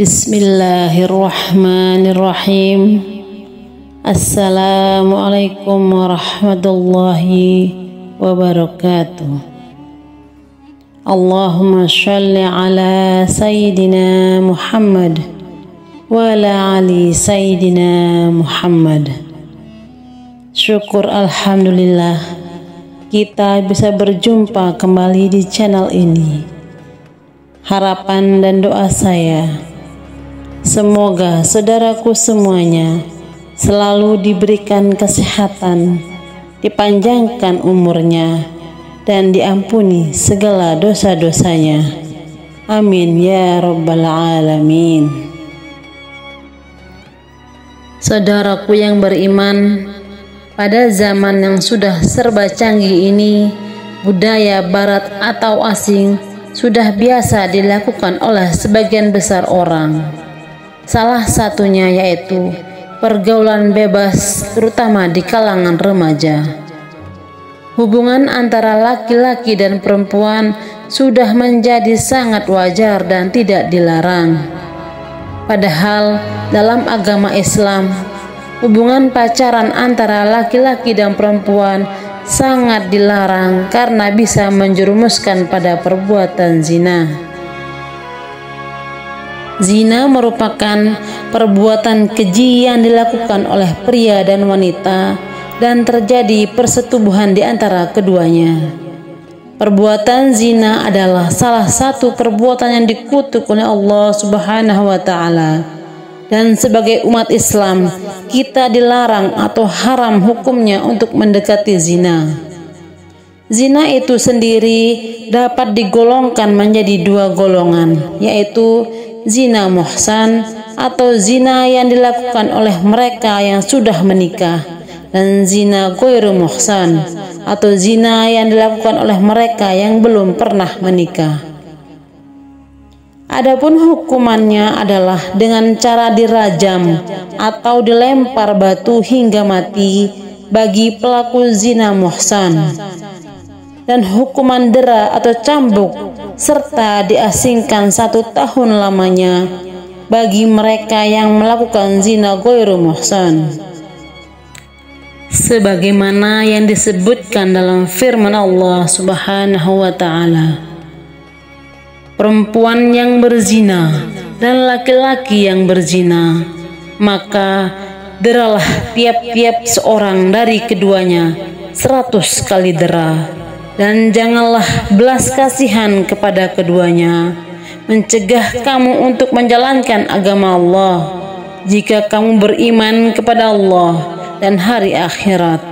Bismillahirrahmanirrahim. Assalamualaikum warahmatullahi wabarakatuh. Allahumma sholli ala Sayyidina Muhammad wa ala ali Sayyidina Muhammad. Syukur alhamdulillah kita bisa berjumpa kembali di channel ini. Harapan dan doa saya, semoga saudaraku semuanya selalu diberikan kesehatan, dipanjangkan umurnya, dan diampuni segala dosa-dosanya. Amin ya rabbal alamin. Saudaraku yang beriman, pada zaman yang sudah serba canggih ini, budaya barat atau asing sudah biasa dilakukan oleh sebagian besar orang. Salah satunya yaitu pergaulan bebas, terutama di kalangan remaja. Hubungan antara laki-laki dan perempuan sudah menjadi sangat wajar dan tidak dilarang. Padahal dalam agama Islam, hubungan pacaran antara laki-laki dan perempuan sangat dilarang karena bisa menjerumuskan pada perbuatan zina. Zina merupakan perbuatan keji yang dilakukan oleh pria dan wanita dan terjadi persetubuhan di antara keduanya. Perbuatan zina adalah salah satu perbuatan yang dikutuk oleh Allah Subhanahu wa Ta'ala. Dan sebagai umat Islam, kita dilarang atau haram hukumnya untuk mendekati zina. Zina itu sendiri dapat digolongkan menjadi dua golongan, yaitu zina muhsan atau zina yang dilakukan oleh mereka yang sudah menikah, dan zina ghairu muhsan atau zina yang dilakukan oleh mereka yang belum pernah menikah. Adapun hukumannya adalah dengan cara dirajam atau dilempar batu hingga mati bagi pelaku zina muhsan, dan hukuman dera atau cambuk serta diasingkan 1 tahun lamanya bagi mereka yang melakukan zina ghairu muhsan. Sebagaimana yang disebutkan dalam firman Allah Subhanahu wa Ta'ala, perempuan yang berzina dan laki-laki yang berzina, maka deralah tiap-tiap seorang dari keduanya 100 kali dera, dan janganlah belas kasihan kepada keduanya, mencegah kamu untuk menjalankan agama Allah jika kamu beriman kepada Allah dan hari akhirat,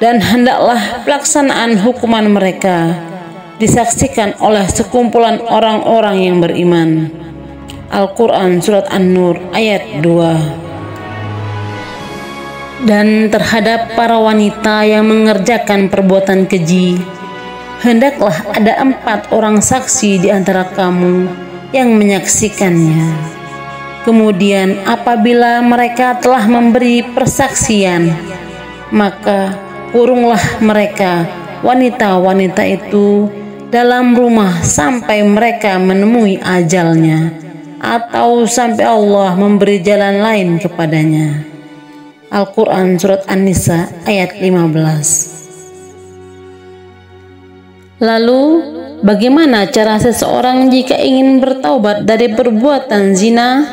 dan hendaklah pelaksanaan hukuman mereka disaksikan oleh sekumpulan orang-orang yang beriman. Al-Quran Surat An-Nur ayat 2. Dan terhadap para wanita yang mengerjakan perbuatan keji, hendaklah ada 4 orang saksi di antara kamu yang menyaksikannya. Kemudian apabila mereka telah memberi persaksian, maka kurunglah mereka wanita-wanita itu dalam rumah sampai mereka menemui ajalnya atau sampai Allah memberi jalan lain kepadanya. Al-Quran Surat An-Nisa ayat 15. Lalu bagaimana cara seseorang jika ingin bertaubat dari perbuatan zina?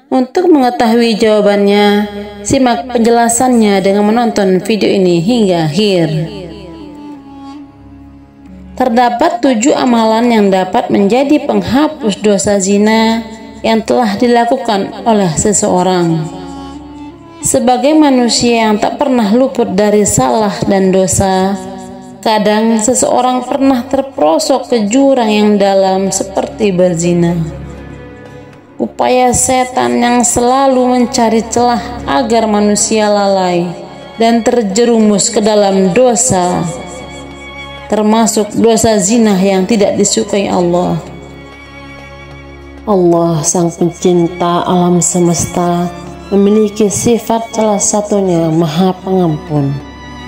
Untuk mengetahui jawabannya, simak penjelasannya dengan menonton video ini hingga akhir. Terdapat 7 amalan yang dapat menjadi penghapus dosa zina yang telah dilakukan oleh seseorang. Sebagai manusia yang tak pernah luput dari salah dan dosa, kadang seseorang pernah terperosok ke jurang yang dalam seperti berzina. Upaya setan yang selalu mencari celah agar manusia lalai dan terjerumus ke dalam dosa, termasuk dosa zina yang tidak disukai Allah. Allah sang pencinta alam semesta memiliki sifat salah satunya Maha Pengampun.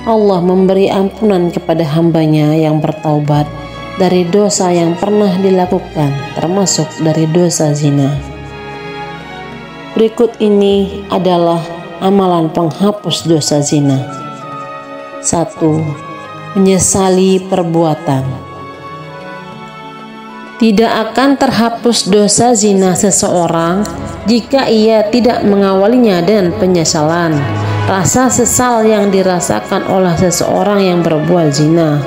Allah memberi ampunan kepada hambanya yang bertaubat dari dosa yang pernah dilakukan, termasuk dari dosa zina. Berikut ini adalah amalan penghapus dosa zina. 1. Menyesali perbuatan. Tidak akan terhapus dosa zina seseorang jika ia tidak mengawalinya dengan penyesalan, rasa sesal yang dirasakan oleh seseorang yang berbuat zina.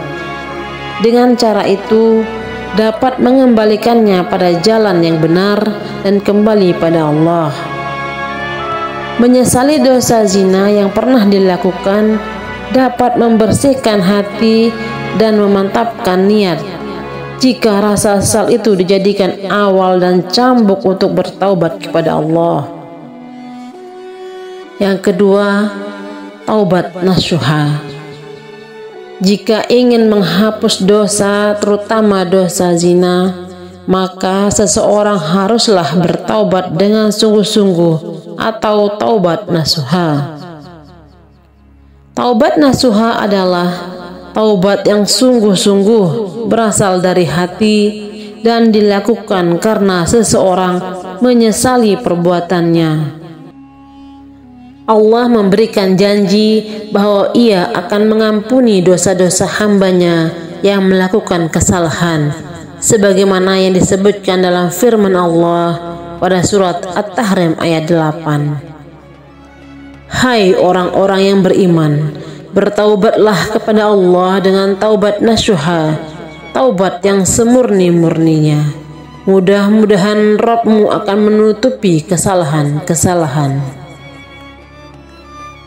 Dengan cara itu dapat mengembalikannya pada jalan yang benar dan kembali pada Allah. Menyesali dosa zina yang pernah dilakukan dapat membersihkan hati dan memantapkan niat. Jika rasa sesal itu dijadikan awal dan cambuk untuk bertaubat kepada Allah. Yang kedua, taubat nasuha. Jika ingin menghapus dosa, terutama dosa zina, maka seseorang haruslah bertaubat dengan sungguh-sungguh atau taubat nasuha. Taubat nasuha adalah taubat yang sungguh-sungguh berasal dari hati dan dilakukan karena seseorang menyesali perbuatannya. Allah memberikan janji bahwa Ia akan mengampuni dosa-dosa hambanya yang melakukan kesalahan, sebagaimana yang disebutkan dalam firman Allah pada surat At-Tahrim ayat 8. Hai orang-orang yang beriman, bertaubatlah kepada Allah dengan taubat nasuha, taubat yang semurni-murninya. Mudah-mudahan Rabb-mu akan menutupi kesalahan-kesalahan.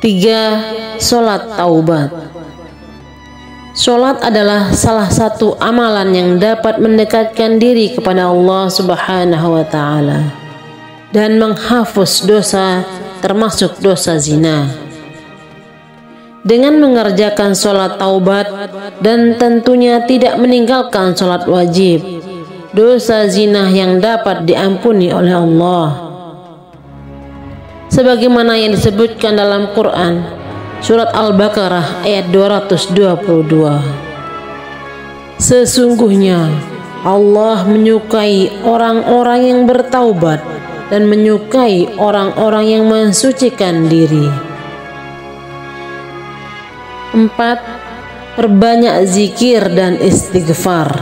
3. Sholat taubat. Sholat adalah salah satu amalan yang dapat mendekatkan diri kepada Allah Subhanahu wa Ta'ala dan menghapus dosa, termasuk dosa zina. Dengan mengerjakan sholat taubat dan tentunya tidak meninggalkan sholat wajib, dosa zina yang dapat diampuni oleh Allah. Sebagaimana yang disebutkan dalam Quran surat Al-Baqarah ayat 222. Sesungguhnya Allah menyukai orang-orang yang bertaubat dan menyukai orang-orang yang mensucikan diri. 4. Perbanyak zikir dan istighfar.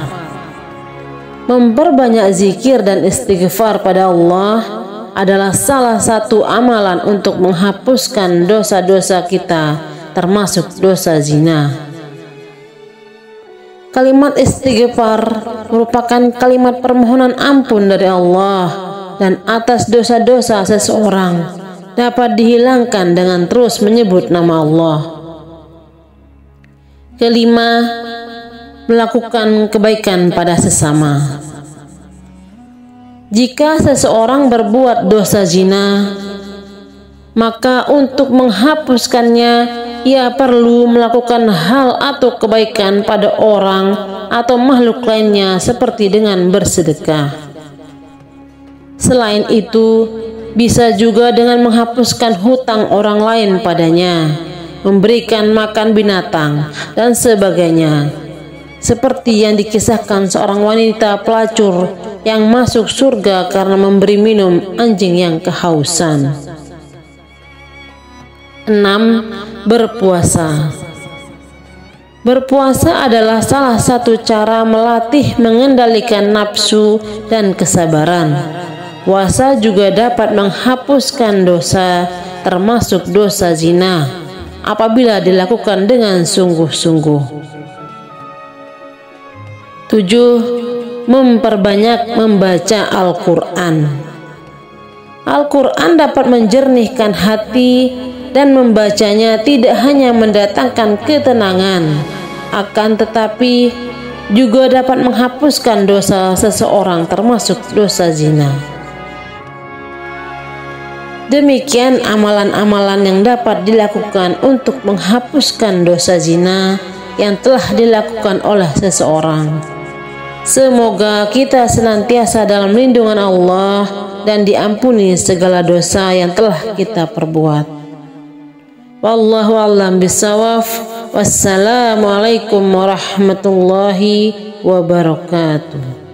Memperbanyak zikir dan istighfar pada Allah adalah salah satu amalan untuk menghapuskan dosa-dosa kita, termasuk dosa zina. Kalimat istighfar merupakan kalimat permohonan ampun dari Allah dan atas dosa-dosa seseorang dapat dihilangkan dengan terus menyebut nama Allah. 5. Melakukan kebaikan pada sesama. Jika seseorang berbuat dosa zina, maka untuk menghapuskannya ia perlu melakukan hal atau kebaikan pada orang atau makhluk lainnya seperti dengan bersedekah. Selain itu, bisa juga dengan menghapuskan hutang orang lain padanya, memberikan makan binatang, dan sebagainya. Seperti yang dikisahkan seorang wanita pelacur yang masuk surga karena memberi minum anjing yang kehausan. 6. Berpuasa. Berpuasa adalah salah satu cara melatih mengendalikan nafsu dan kesabaran. Puasa juga dapat menghapuskan dosa, termasuk dosa zina, apabila dilakukan dengan sungguh-sungguh. 7. Memperbanyak membaca Al-Quran. Al-Quran dapat menjernihkan hati dan membacanya tidak hanya mendatangkan ketenangan, akan tetapi juga dapat menghapuskan dosa seseorang, termasuk dosa zina. Demikian amalan-amalan yang dapat dilakukan untuk menghapuskan dosa zina yang telah dilakukan oleh seseorang. Semoga kita senantiasa dalam lindungan Allah dan diampuni segala dosa yang telah kita perbuat. Wallahu a'lam bishawab. Wassalamualaikum warahmatullahi wabarakatuh.